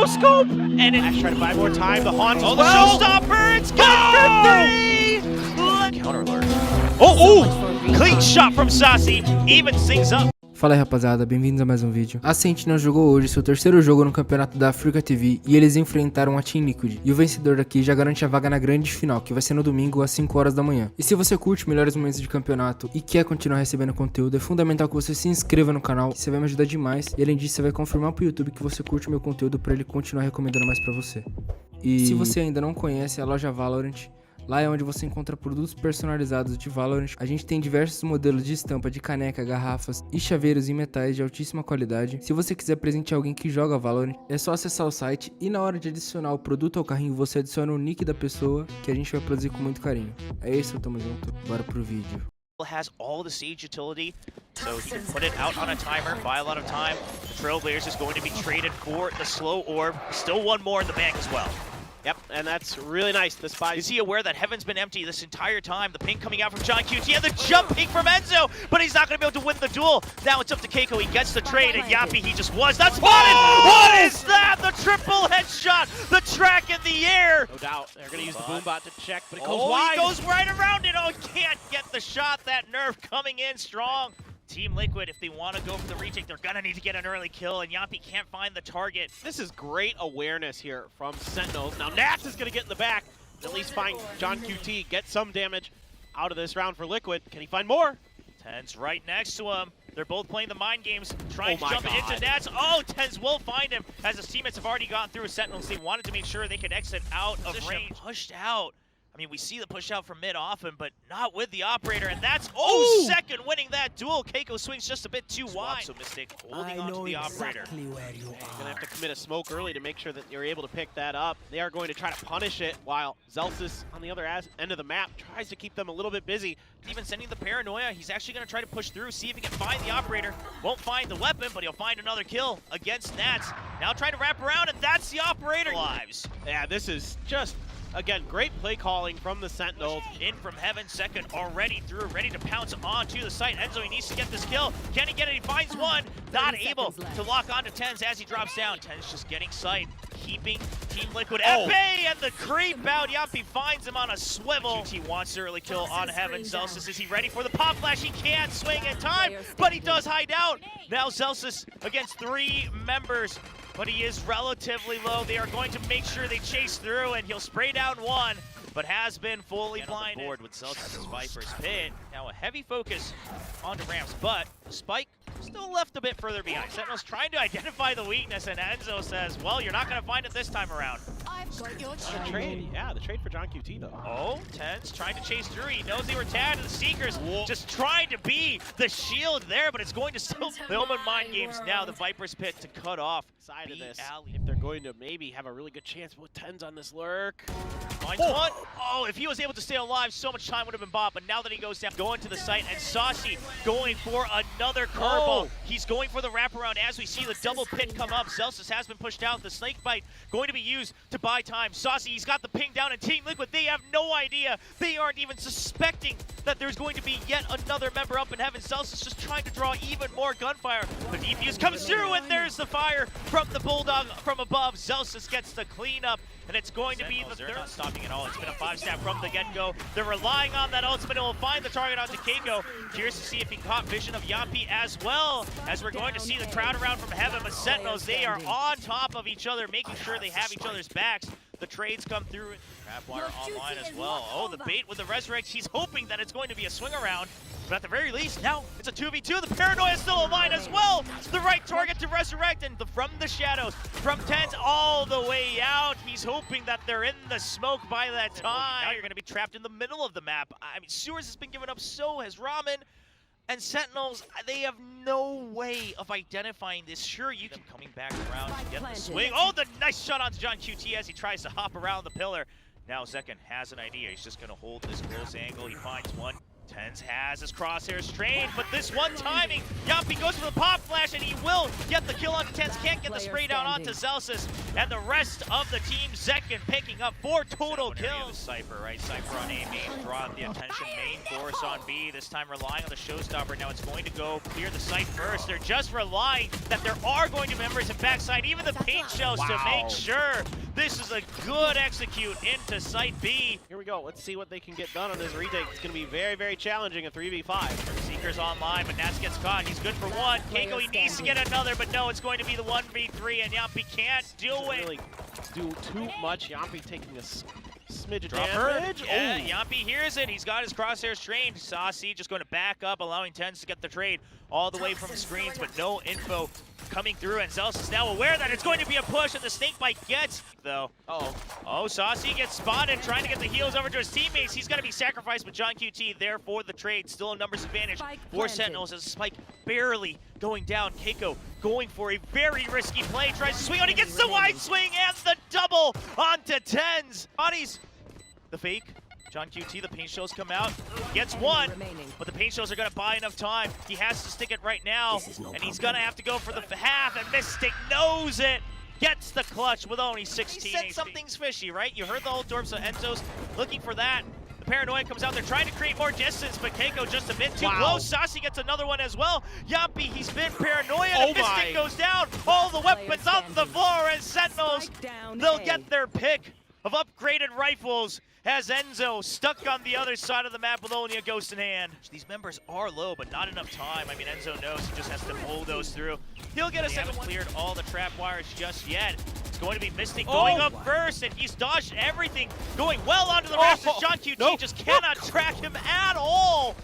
scope! And it try to buy more time. The haunt as well. Showstopper! It's good for 3! Counter alert. Oh! Clean shot from Sassy. Evens things up. Fala aí rapaziada, bem-vindos a mais um vídeo. A Sentinels jogou hoje seu terceiro jogo no campeonato da Africa TV e eles enfrentaram a Team Liquid. E o vencedor daqui já garante a vaga na grande final, que vai ser no domingo às 5 horas da manhã. E se você curte melhores momentos de campeonato e quer continuar recebendo conteúdo, é fundamental que você se inscreva no canal, que você vai me ajudar demais. E além disso, você vai confirmar pro YouTube que você curte o meu conteúdo para ele continuar recomendando mais pra você. E se você ainda não conhece a loja Valorant, lá é onde você encontra produtos personalizados de Valorant. A gente tem diversos modelos de estampa de caneca, garrafas e chaveiros em metais de altíssima qualidade. Se você quiser presentear alguém que joga Valorant, é só acessar o site e na hora de adicionar o produto ao carrinho, você adiciona o nick da pessoa, que a gente vai produzir com muito carinho. É isso, tamo junto, bora pro vídeo. Has all the siege utility, so he can put it out on a timer, buy a lot of time. The Trailblazers is going to be traded for the slow orb. Still one more in the bank as well. Yep, and that's really nice. The spy. Is he aware that Heaven's been empty this entire time? The ping coming out from John QT and the jump ping from Enzo, but he's not going to be able to win the duel. Now it's up to Keiko. He gets the trade, and Yappy, he just was. That's spotted! What is that? The triple headshot! The track in the air! No doubt. They're going to use the boom bot to check, but it goes wide. He goes right around it. Oh, he can't get the shot. That nerf coming in strong. Team Liquid, if they want to go for the retake, they're going to need to get an early kill, and Yappy can't find the target. This is great awareness here from Sentinels. Now Nats is going to get in the back, at least find John QT, get some damage out of this round for Liquid. Can he find more? Ten's right next to him. They're both playing the mind games, trying to jump into Nats. Oh, Tens will find him, as his teammates have already gone through Sentinels. They wanted to make sure they could exit out of range. Pushed out. I mean, we see the push out from mid often, but not with the operator, and that's second winning that duel. Keiko swings just a bit too wide. So Mystic holding on to the operator. You're gonna have to commit a smoke early to make sure that you're able to pick that up. They are going to try to punish it, while Zelsis on the other end of the map tries to keep them a little bit busy. Even sending the paranoia, he's actually gonna try to push through, see if he can find the operator. Won't find the weapon, but he'll find another kill against Nats. Now trying to wrap around, and that's the operator. Lives. Yeah, this is just, again, great play calling from the Sentinels. In from Heaven, second already through, ready to pounce onto the site. Enzo, he needs to get this kill. Can he get it? He finds one. Not able to lock onto Tens as he drops down. Tens just getting sight, keeping Team Liquid at bay, and the creep out. Yappy finds him on a swivel. QT wants the early kill on Heaven. Zelsis, is he ready for the pop flash? He can't swing in time, but he does hide out. Now Zelsis against 3 members, but he is relatively low. They are going to make sure they chase through, and he'll spray down one, but has been fully blinded. Board with Celtics' Viper's pit. Now a heavy focus onto ramps, but Spike still left a bit further behind. Sentinel's trying to identify the weakness, and Enzo says, well, you're not going to find it this time around. I've got your The trade, yeah, the trade for John QT, though. Oh, Tens trying to chase through. He knows they were tagged, and the Seekers just trying to be the shield there, but it's going to still film in mind games now. The Viper's pit to cut off side of this. If they're going to maybe have a really good chance with Tens on this lurk. Finds one. Oh, if he was able to stay alive, so much time would have been bought, but now that he goes down, going to the site, and Saucy going for another curveball. He's going for the wraparound as we see the double pit come up. Celsius has been pushed out. The snake bite going to be used to buy time. Saucy, he's got the ping down, and Team Liquid, they have no idea. They aren't even suspecting that there's going to be yet another member up in Heaven. Celsius just trying to draw even more gunfire. The defuse comes through, and there's the fire from the Bulldog from above. Celsius gets the cleanup, and it's going to be the third. Not stopping at all. It's been a 5-step from the get-go. They're relying on that ultimate. It will find the target onto Keiko. Curious to see if he caught vision of Yappy as well, as we're going to see the crowd around from Heaven. But Sentinels, they are on top of each other, making sure they have each other's backs. The trades come through. Trapwire online as well. Oh, the bait with the Resurrect. He's hoping that it's going to be a swing around. But at the very least, now it's a 2v2. The Paranoia is still alive as well. The right target to Resurrect, and from the shadows, from Tens all the way out. He's hoping that they're in the smoke by that time. Now you're going to be trapped in the middle of the map. I mean, Sewers has been given up, so has Ramen. And Sentinels, they have no way of identifying this. Sure, you can coming back around to get the swing. Oh, the nice shot onto John QT as he tries to hop around the pillar. Now Zekin has an idea. He's just going to hold this close angle. He finds one. TenZ has his crosshairs trained, but this one timing, Yampi goes for the pop flash, and he will get the kill onto TenZ. Can't get the spray down onto Zelsis, and the rest of the team, Zekin picking up 4 total kills. Cypher, right? Cypher on A main, draw out the attention. Main force on B, this time relying on the showstopper. Now it's going to go clear the site first. They're just relying that there are going to be members in backside, even the paint shells, to make sure this is a good execute into site B. Here we go. Let's see what they can get done on this retake. It's going to be very, very challenging, a 3v5. Seeker's online, but Nats gets caught. He's good for one. Keiko, he needs to get another, but no, it's going to be the 1v3, and Yampi can't do it. Really do too much. Yampi taking a smidge of Dropper. damage. Yeah, Yampi hears it. He's got his crosshairs trained. Saucy just going to back up, allowing TenZ to get the trade all the way from the screens, but no info coming through, and Zelsis is now aware that it's going to be a push, and the snake bite gets, though. Oh, Saucy gets spotted, trying to get the heals over to his teammates. He's going to be sacrificed, but John QT there for the trade. Still a numbers advantage for Sentinels as Spike barely going down. Keiko going for a very risky play, tries to swing on, he gets the wide swing and the double onto TenZ. Bodies, the fake. John QT, the paint shells come out, gets one, but the paint shells are going to buy enough time. He has to stick it right now, and he's going to have to go for the half, and Mystic knows it. Gets the clutch with only 16 He said HP. Something's fishy, right? You heard the whole dorp, so Enzo's looking for that. The paranoia comes out there trying to create more distance, but Keiko just a bit too close. Saucy gets another one as well. Yampi, he's been paranoia, and Mystic goes down. All the weapons off the floor, and Sentinels, they'll get their pick of upgraded rifles as Enzo stuck on the other side of the map with only a ghost in hand. These members are low, but not enough time. I mean, Enzo knows he just has to bulldoze through. He'll get a second one. Cleared all the trap wires just yet. It's going to be Mystic going up first, and he's dodged everything. Going well onto the rest as John QT just cannot track him at all.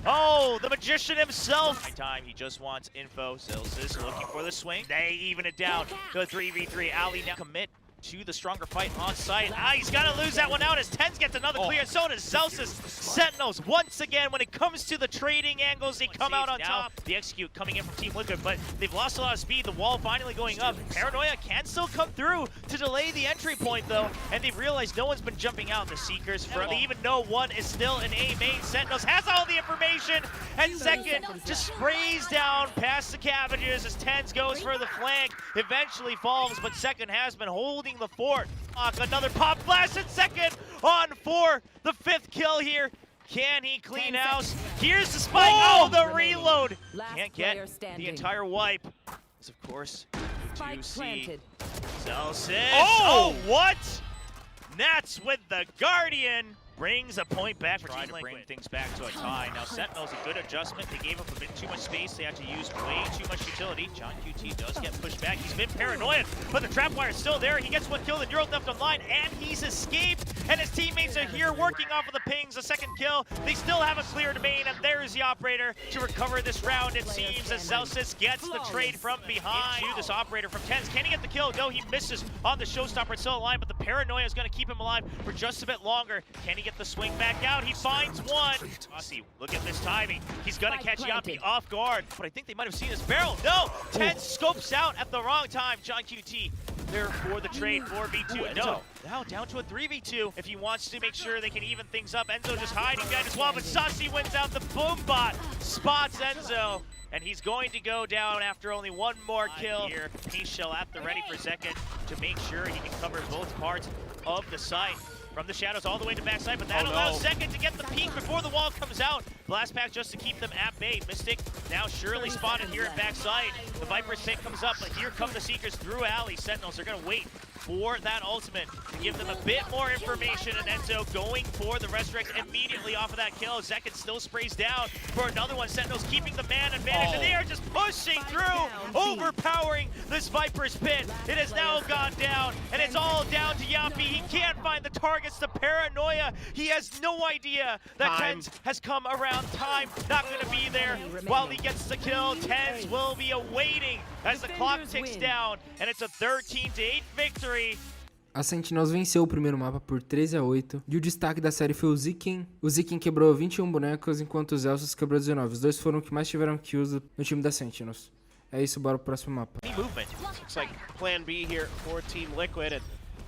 Oh, the magician himself. Time, he just wants info. Zelsis looking for the swing. They even it down to a 3v3. Ali now commit to the stronger fight on site. He's got to lose that one out as TenZ gets another clear, and so does Zelsis. Sentinels, once again, when it comes to the trading angles, they come out on top. The execute coming in from Team Liquid, but they've lost a lot of speed. The wall finally going up. Paranoia can still come through to delay the entry point, though, and they've realized no one's been jumping out. The Seekers, they even know one is still in A main. Sentinels has all the information, and Zekin just sprays down past the cabbages as TenZ goes for the flank. Eventually falls, but Zekin has been holding the fort. Another pop flash and second on for the 5th kill here. Can he clean house? Here's the spike. Oh, the reload. Can't get the entire wipe. This, of course, you see Zelsis. Oh, what? Nats with the Guardian. Brings a point back for trying to bring things back to a tie. Now Sentinels, a good adjustment. They gave up a bit too much space. They had to use way too much utility. John QT does get pushed back. He's been paranoid, but the trap wire is still there. He gets one kill, the Neural Theft online, and he's escaped. And his teammates are here working off of the pings. A second kill. They still haven't cleared main, and there's the operator to recover this round, it seems, as Zelsis gets the trade from behind. Into this operator from TenZ. Can he get the kill? No, he misses on the showstopper. It's still alive, but the paranoia is going to keep him alive for just a bit longer. Can he get the swing back out? He finds one. Aussie, look at this timing. He's going to catch Yampi off guard, but I think they might have seen his barrel. No! TenZ scopes out at the wrong time. John QT there for the trade, 4v2. No, now down to a 3v2 if he wants to make sure they can even things up. Enzo just hiding behind as well, but Saucy wins out. The boom bot spots Enzo, and he's going to go down after only one more kill here. Paint shell at the ready for Zekin to make sure he can cover both parts of the site. From the shadows all the way to backside, but that allows Zekin to get the peek before the wall comes out. Blast pack just to keep them at bay. Mystic now surely spotted here at backside. The Viper's pick comes up, but here come the Seekers through alley. Sentinels are going to wait for that ultimate to give them a bit more information, and Enzo going for the resurrect immediately off of that kill. Zekin still sprays down for another one. Sentinels keeping the man advantage, and they are just pushing through, overpowering this Viper's pit. It has now gone down, and it's all down to Yampi. He can't find the targets. The paranoia, he has no idea that TenZ has come around. Time not going to be there while he gets the kill. TenZ will be awaiting as the clock ticks down, and it's a 13-8 victory. A Sentinels venceu o primeiro mapa por 13-8, e o destaque da série foi o Zekin. O Zekin quebrou 21 bonecos, enquanto os Elsos quebrou 19. Os dois foram os que mais tiveram kills no time da Sentinels. É isso, bora pro próximo mapa. Looks like plan B here for Team Liquid, and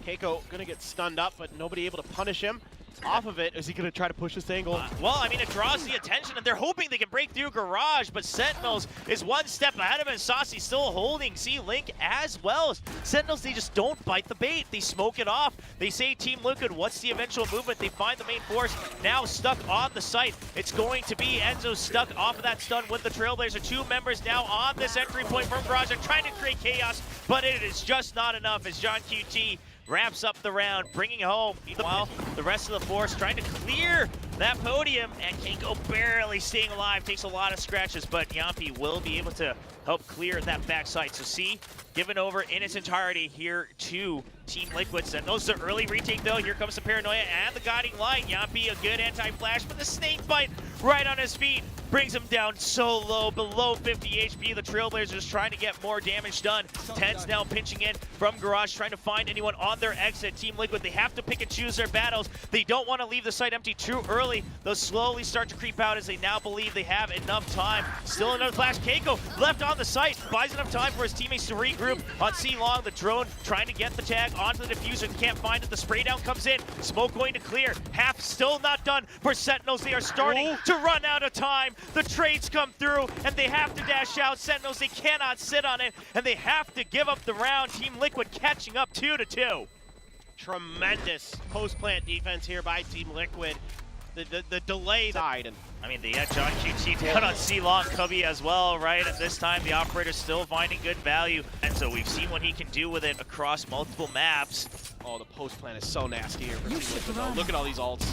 Keiko gonna get stunned up, but nobody able to punish him. off of it. Is he going to try to push this angle? Well, I mean, it draws the attention, and they're hoping they can break through Garage, but Sentinels is one step ahead of him, and Saucy still holding C-Link as well. Sentinels, they just don't bite the bait. They smoke it off. They say Team Liquid, what's the eventual movement? They find the main force, now stuck on the site. It's going to be Enzo stuck off of that stun with the Trailblazer. 2 members now on this entry point from Garage. They're trying to create chaos, but it is just not enough as John QT wraps up the round, bringing home, while the rest of the force trying to clear that podium, and Keiko barely staying alive, takes a lot of scratches, but Yampi will be able to help clear that backside. So C, given over in its entirety here to Team Liquid. Sentinels, the early retake though, here comes the Paranoia and the Guiding Light. Yampi, a good anti-flash, but the Snake Bite right on his feet brings him down so low, below 50 HP. The Trailblazers trying to get more damage done. Tens now pinching in from Garage, trying to find anyone on their exit. Team Liquid, they have to pick and choose their battles. They don't want to leave the site empty too early. They'll slowly start to creep out as they now believe they have enough time. Still another flash. Keiko left on the site, buys enough time for his teammates to regroup on C-Long. The drone trying to get the tag onto the diffuser, can't find it. The spray down comes in, smoke going to clear. Half still not done for Sentinels. They are starting to run out of time. The trades come through and they have to dash out. Sentinels, they cannot sit on it and they have to give up the round. Team Liquid catching up 2-2. Tremendous post-plant defense here by Team Liquid. The delay side. And I mean, they had John QT down on C-Long Cubby as well, right? And this time the operator's still finding good value. And so we've seen what he can do with it across multiple maps. oh, the post-plant is so nasty here for Team Liquid though. Look at all these ults.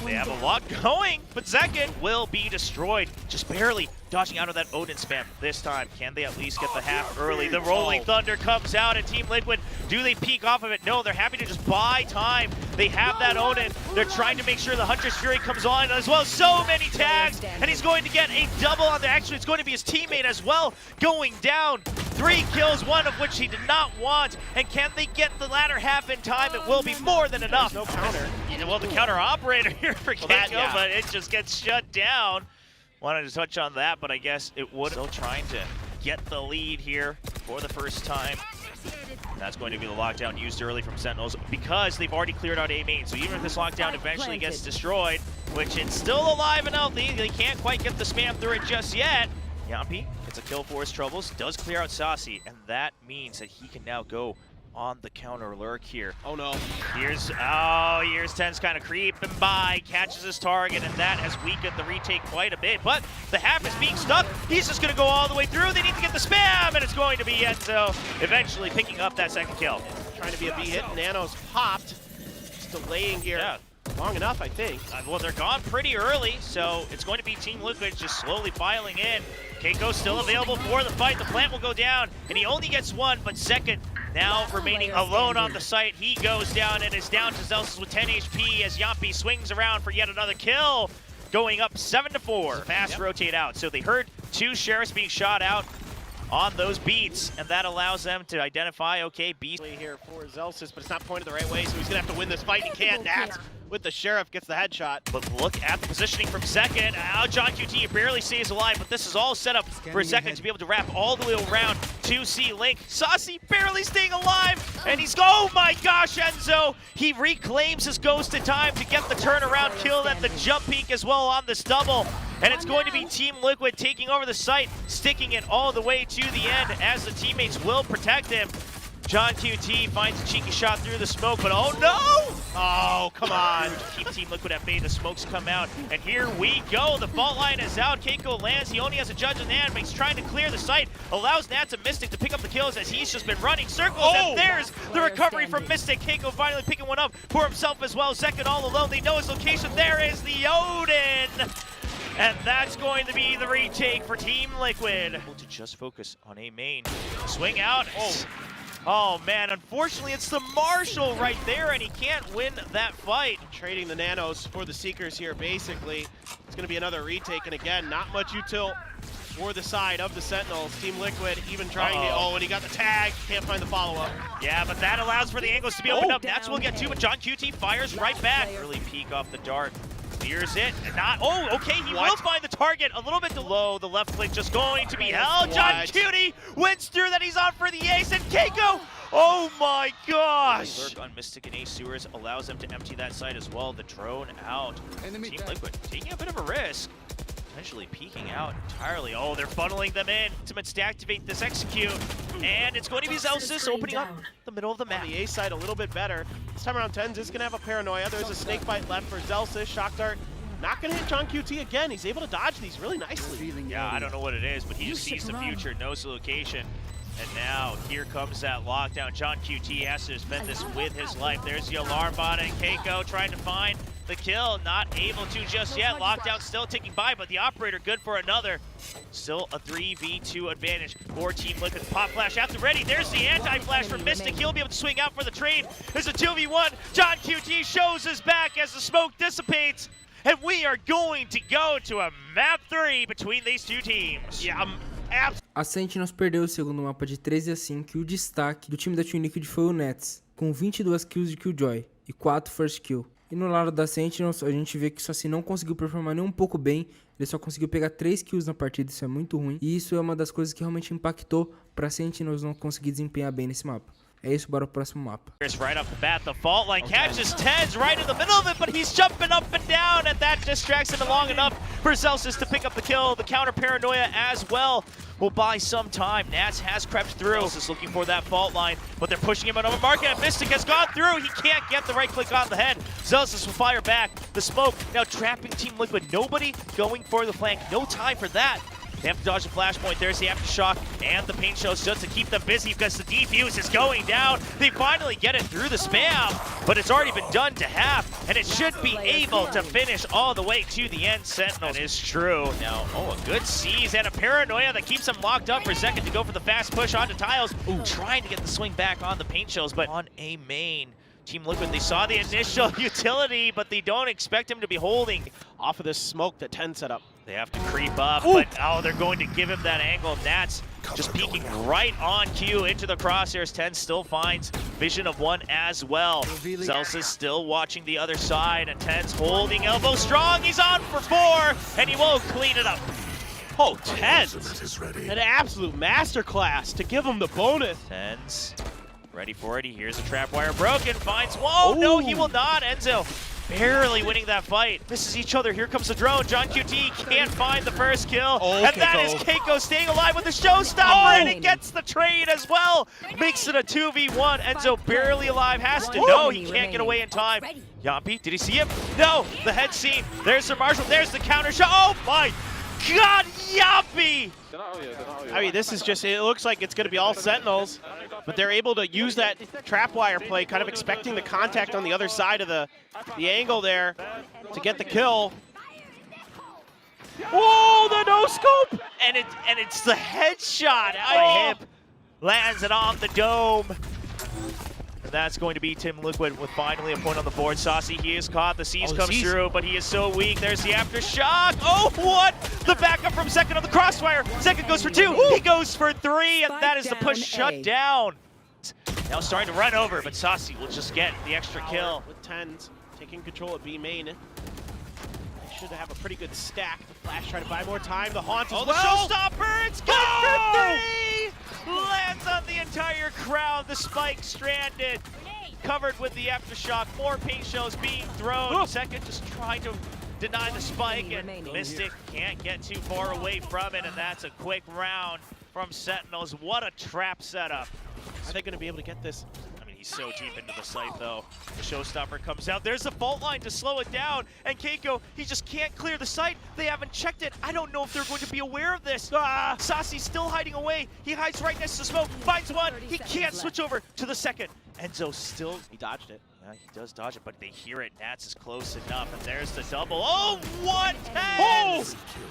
They have a lot going, but second will be destroyed. Just barely dodging out of that Odin spam this time. Can they at least get the half early? The Rolling Thunder comes out, and Team Liquid, do they peek off of it? No, they're happy to just buy time. They have that Odin. They're trying to make sure the Hunter's Fury comes on as well. So many tags, and he's going to get a double on there. Actually, it's going to be his teammate as well going down. 3 kills, one of which he did not want. And can they get the latter half in time? It will be more than enough. There's no counter. Yeah, well, the counter operator here for Keiko, yeah. but it just gets shut down. Wanted to touch on that, but I guess it would. Still trying to get the lead here for the first time. That's going to be the lockdown used early from Sentinels because they've already cleared out A main. So even if this lockdown eventually gets destroyed, which it's still alive and healthy, they can't quite get the spam through it just yet. Yampi gets a kill for his troubles, does clear out Saucy, and that means that he can now go on the counter lurk here. Oh no. Here's 10's kind of creeping by, catches his target, and that has weakened the retake quite a bit. But the half is being stuck. He's just going to go all the way through. They need to get the spam, and it's going to be Enzo eventually picking up that second kill. Trying to be a B-hit. Nano's popped. Just delaying here. Yeah. Long enough, I think. Well, they're gone pretty early, so it's going to be Team Liquid just slowly filing in. Keiko's still available for the fight. The plant will go down, and he only gets one, but second now remaining alone on the site. He goes down and is down to Zelsis with 10 HP as Yampi swings around for yet another kill, going up 7-4. Fast rotate out. So they heard 2 sheriffs being shot out on those beats, and that allows them to identify, okay, B Here for Zelsis, but it's not pointed the right way, so he's gonna have to win this fight. He can't. Nats with the sheriff gets the headshot. But look at the positioning from second. John QT barely stays alive, but this is all set up for second to be able to wrap all the way around to C-Link. Saucy barely staying alive, and he's, oh my gosh, Enzo! He reclaims his ghost in time to get the turnaround kill at the jump peak as well on this double. And it's going to be Team Liquid taking over the site, sticking it all the way to the end as the teammates will protect him. John QT finds a cheeky shot through the smoke, but oh no! Oh, come on. Keep Team Liquid at bay. The smokes come out, and here we go. The fault line is out. Keiko lands. He only has a judge in hand, but he's trying to clear the site. Allows Nats and Mystic to pick up the kills as he's just been running circles, and there's the recovery from Mystic. Keiko finally picking one up for himself as well. Second all alone. They know his location. There is the Odin! And that's going to be the retake for Team Liquid. Able to just focus on A main. Swing out. Oh man, unfortunately it's the Marshal right there, and he can't win that fight. Trading the Nanos for the Seekers here, basically. It's gonna be another retake, and again, not much util for the side of the Sentinels. Team Liquid even trying to, and he got the tag, can't find the follow-up. Yeah, but that allows for the angles to be opened up. Nats will get 2, but John QT fires right back. Really peek off the dart. clears it. Not. Oh, okay. He will find the target a little bit below. The left click just going to be held. John Cutie wins through that. He's on for the ace. And Keiko. Oh my gosh. Lurk on Mystic and Ace Sewers allows them to empty that site as well. The drone out. Team Liquid taking a bit of a risk. Potentially peeking out entirely. Oh, they're funneling them in. Ultimates to activate this execute. And it's going to be Zelsis opening up the middle of the map. On the A side a little bit better. This time around, Tens is going to have a paranoia. There's a snake bite left for Zelsis. Shock dart. Not going to hit John QT again. He's able to dodge these really nicely. Yeah, I don't know what it is, but he just sees the future, knows the location. And now, here comes that lockdown. John QT has to defend this with his life. There's the alarm bot, and Keiko trying to find the kill. Not able to just yet. Lockdown still ticking by, but the operator good for another. Still a 3v2 advantage for Team Liquid. Pop flash out to ready. There's the anti-flash from Mystic. He'll be able to swing out for the trade. There's a 2v1. John QT shows his back as the smoke dissipates. And we are going to go to a map 3 between these two teams. Yeah, A Sentinels perdeu o segundo mapa de 13-5 e o destaque do time da Team Liquid foi o Nets, com 22 kills de Killjoy e 4 first kill. E no lado da Sentinels a gente vê que o Saci não conseguiu performar nem um pouco bem, ele só conseguiu pegar 3 kills na partida, isso é muito ruim. E isso é uma das coisas que realmente impactou para Sentinels não conseguir desempenhar bem nesse mapa. É isso, bora pro próximo mapa. Right off the bat, the fault line catches Tens right in the middle of it, but he's jumping up and down, and that distracts him long enough for Zelsis to pick up the kill. The counter paranoia as well will buy some time. Nats has crept through. Zelsis looking for that fault line, but they're pushing him out of a market, and Mystic has gone through. He can't get the right click on the head. Zelsis will fire back. The smoke now trapping Team Liquid. Nobody going for the flank. No time for that. They have to dodge the flashpoint. There's the aftershock and the paint shows just to keep them busy because the defuse is going down. They finally get it through the spam, but it's already been done to half, and it should be able to finish all the way to the end. Sentinels is true. Now, oh, a good seize and a paranoia that keeps them locked up for a second to go for the fast push onto tiles. Ooh, trying to get the swing back on the paint shows, but on a main. Team Liquid, they saw the initial utility, but they don't expect him to be holding Off of this smoke that Ten set up. They have to creep up, but oh, they're going to give him that angle. Nats just peeking right on cue into the crosshairs. Ten still finds vision of one as well. Zelsis still watching the other side, and Ten's holding elbow strong. He's on for 4, and he won't clean it up. Oh, Tens! An absolute masterclass to give him the bonus. Tens ready for it. He hears the trap wire broken, finds one. No, he will not. Enzo barely winning that fight. Misses each other. Here comes the drone. John QT can't find the first kill. And that is Keiko staying alive with the showstopper, and it gets the trade as well. Makes it a 2v1. Enzo barely alive. Has to know he can't get away in time. Yampi, did he see him? No, the head scene. There's Sir Marshall. There's the counter shot. Oh my God, Yampi! I mean, this is just, it looks like it's going to be all Sentinels, but they're able to use that trap wire play, kind of expecting the contact on the other side of the angle there to get the kill. Whoa, the no-scope! And it's the headshot. Hip lands it on the dome. And that's going to be Team Liquid with finally a point on the board. Saucy, he is caught. The seize comes through, but he is so weak. There's the aftershock. Oh, what? The backup from Second on the crossfire. Second goes for 2. He goes for 3, and that is the push shut down. Now starting to run over, but Saucy will just get the extra kill. With Tens taking control of B main. They should have a pretty good stack. The Flash trying to buy more time. The Haunt as well. The showstopper. It's good for 3. Lands on the entire crowd. The spike stranded. Covered with the aftershock. More paint shells being thrown. Second just trying to deny the spike, and Mystic can't get too far away from it, and that's a quick round from Sentinels. What a trap setup. Are they going to be able to get this? I mean, he's so deep into the site, though. The showstopper comes out. There's the fault line to slow it down, and Keiko, he just can't clear the site. They haven't checked it. I don't know if they're going to be aware of this. Saucy's still hiding away. He hides right next to the smoke, finds one. He can't switch over to the second. Enzo still, he dodged it. Yeah, he does dodge it, but they hear it. Nats is close enough, and there's the double. Oh, what?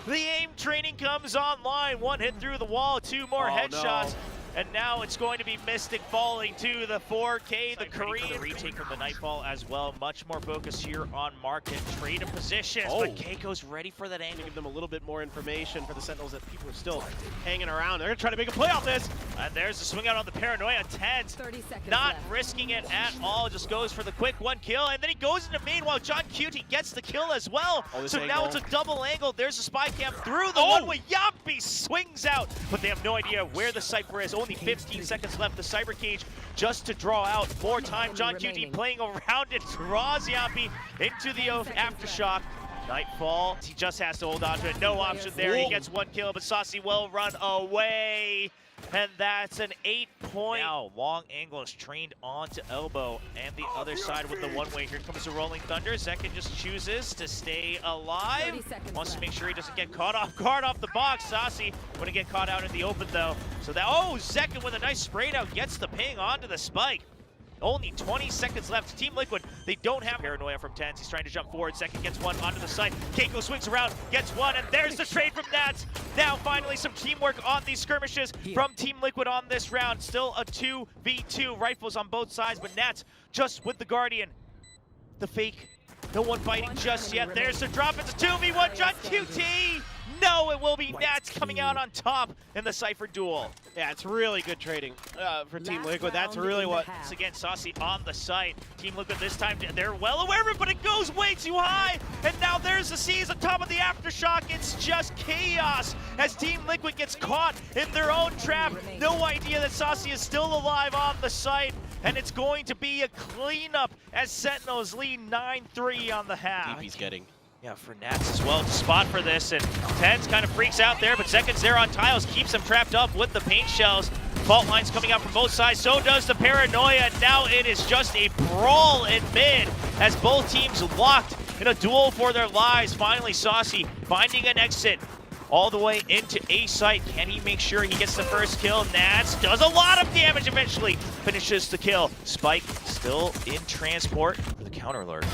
The aim training comes online. 1 hit through the wall, 2 more headshots. And now it's going to be Mystic falling to the 4K, the Korean. The retake from the Nightfall as well. Much more focus here on market trade and positions. But Keiko's ready for that angle. Give them a little bit more information for the Sentinels that people are still hanging around. They're going to try to make a play off this. And there's the swing out on the Paranoia. TenZ 30 seconds not left. risking it at all. Just goes for the quick one kill. And then he goes into main while John Cutie gets the kill as well. So now it's a double angle. There's a spy cam through the one-way. Yampi swings out. But they have no idea where the Cypher is. Only 15 seconds left. The Cyber Cage just to draw out more time. John Cutie playing around it. Draws Yampi into the Aftershock. Nightfall, he just has to hold on to it. No option there. He gets one kill, but Saucy will run away. And that's an 8-point. Now, long angle is trained onto elbow. And the other side with the one-way. Here comes the Rolling Thunder. Zekin just chooses to stay alive. Wants to make sure he doesn't get caught off guard off the box. Saucy going to get caught out in the open, though. So that, Zekin with a nice spray down gets the ping onto the spike. Only 20 seconds left. Team Liquid, they don't have Paranoia from TenZ. He's trying to jump forward. Zekin gets one onto the side. Keiko swings around, gets one, and there's the trade from Nats. Now, finally, some teamwork on these skirmishes from Team Liquid on this round. Still a 2v2. Rifles on both sides, but Nats just with the Guardian. The fake. No one fighting just yet. There's the drop. It's a 2v1. John QT. No, it will be Nats coming out on top in the Cypher duel. Yeah, it's really good trading for Team Liquid. That's really what. Once again, Saucy on the site. Team Liquid this time, they're well aware of it, but it goes way too high. And now there's the C's on top of the Aftershock. It's just chaos as Team Liquid gets caught in their own trap. No idea that Saucy is still alive on the site. And it's going to be a cleanup as Sentinels lead 9-3 on the half. Deep he's getting. Yeah, for Nats as well to spot for this, and TenZ kind of freaks out there, but Zekin's there on tiles, keeps him trapped up with the paint shells. Fault lines coming out from both sides, so does the Paranoia. Now it is just a brawl in mid as both teams locked in a duel for their lives. Finally, Saucy finding an exit all the way into A site. Can he make sure he gets the first kill? Nats does a lot of damage eventually. Finishes the kill. Spike still in transport for the counter alert.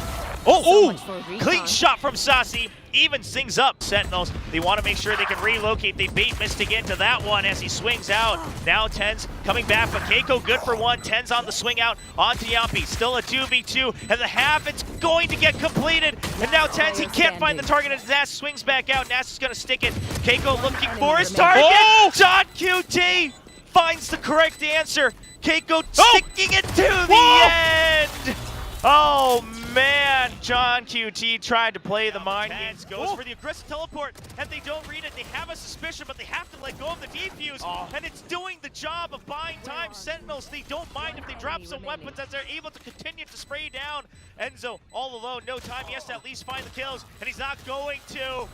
Clean shot from Saucy. Evens things up. Sentinels, they want to make sure they can relocate. They bait Mystic into that one as he swings out. Now TenZ coming back, but Keiko good for one. TenZ on the swing out onto Yampi. Still a 2v2. And the half, it's going to get completed. And now TenZ, he can't find the target as Nats swings back out. Nats is going to stick it. Keiko looking for his target. John QT finds the correct answer. Keiko sticking it to the end. Oh man, John QT tried to play the mind game. Goes for the aggressive teleport, and they don't read it. They have a suspicion, but they have to let go of the defuse, and it's doing the job of buying time. Sentinels, they don't mind if they drop some weapons as they're able to continue to spray down. Enzo all alone, no time. He has to at least find the kills, and he's not going to.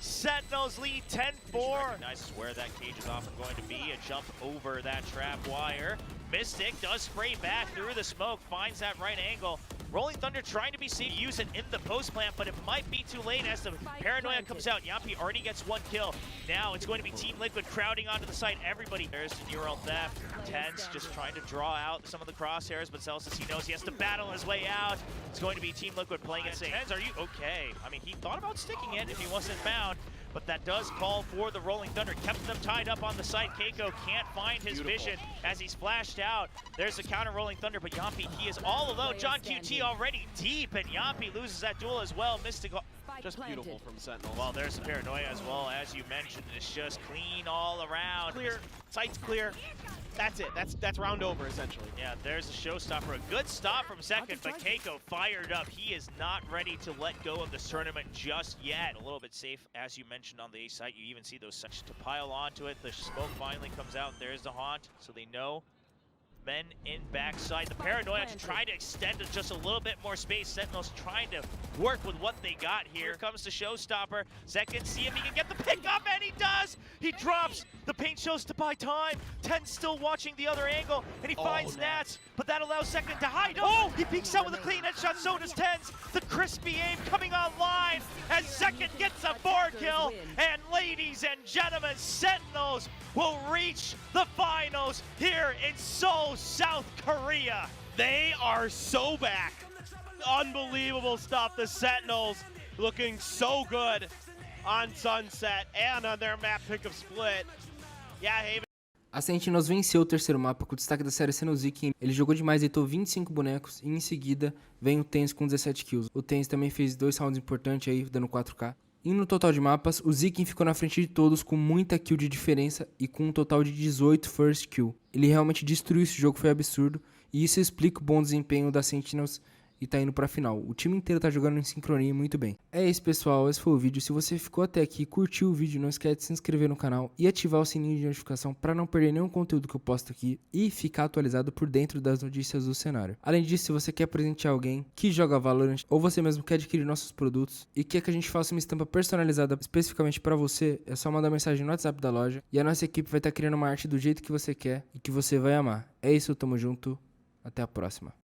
Sentinels lead 10-4. Recognizes where that cage is often going to be. A jump over that trap wire. Mystic does spray back through the smoke, finds that right angle. Rolling Thunder trying to be safe, use it in the post plant, but it might be too late as the Paranoia comes out. Yampi already gets one kill. Now it's going to be Team Liquid crowding onto the site. Everybody, there's the neural theft. TenZ just trying to draw out some of the crosshairs, but Celsius, he knows he has to battle his way out. It's going to be Team Liquid playing it safe. TenZ, are you okay? I mean, he thought about sticking it if he wasn't found, but that does call for the Rolling Thunder. Kept them tied up on the site. Keiko can't find his vision as he's flashed out. There's the counter Rolling Thunder, but Yampi, he is all alone. John QT already deep, and Yampi loses that duel as well. Mystical. Just beautiful from Sentinel. Well, there's the Paranoia as well, as you mentioned. It's just clean all around. Clear, site's clear. That's it. That's round over, essentially. Yeah, there's a showstopper. A good stop from second, but Keiko fired up. He is not ready to let go of this tournament just yet. A little bit safe, as you mentioned on the A site. You even see those such to pile onto it. The smoke finally comes out. There's the haunt, so they know. Men in backside. The Paranoia to try to extend to just a little bit more space. Sentinels trying to work with what they got here. Here comes the showstopper. Zekin, see if he can get the pick up, and he does! He drops the paint shells to buy time. TenZ still watching the other angle, and he finds Nats, but that allows Zekin to hide. He peeks out with a clean headshot, so does TenZ. The crispy aim coming online as Zekin gets a 4-kill. And ladies and gentlemen, Sentinels will reach the finals here in Seoul, South Korea. They are so back. Unbelievable stuff. The Sentinels looking so good on Sunset and on their map pick of Split. Yeah, Haven. A Sentinels venceu o terceiro mapa com o destaque da série sendo o Zeke. Ele jogou demais, deitou 25 bonecos e em seguida vem o Tens com 17 kills. O Tens também fez 2 rounds importantes aí, dando 4k. E no total de mapas, o Zeke ficou na frente de todos com muita kill de diferença e com um total de 18 first kill. Ele realmente destruiu esse jogo, foi absurdo. E isso explica o bom desempenho da Sentinels e tá indo pra final. O time inteiro tá jogando em sincronia muito bem. É isso, pessoal, esse foi o vídeo. Se você ficou até aqui, curtiu o vídeo, não esquece de se inscrever no canal e ativar o sininho de notificação para não perder nenhum conteúdo que eu posto aqui e ficar atualizado por dentro das notícias do cenário. Além disso, se você quer presentear alguém que joga Valorant ou você mesmo quer adquirir nossos produtos e quer que a gente faça uma estampa personalizada especificamente para você, é só mandar mensagem no WhatsApp da loja e a nossa equipe vai estar criando uma arte do jeito que você quer e que você vai amar. É isso, tamo junto, até a próxima.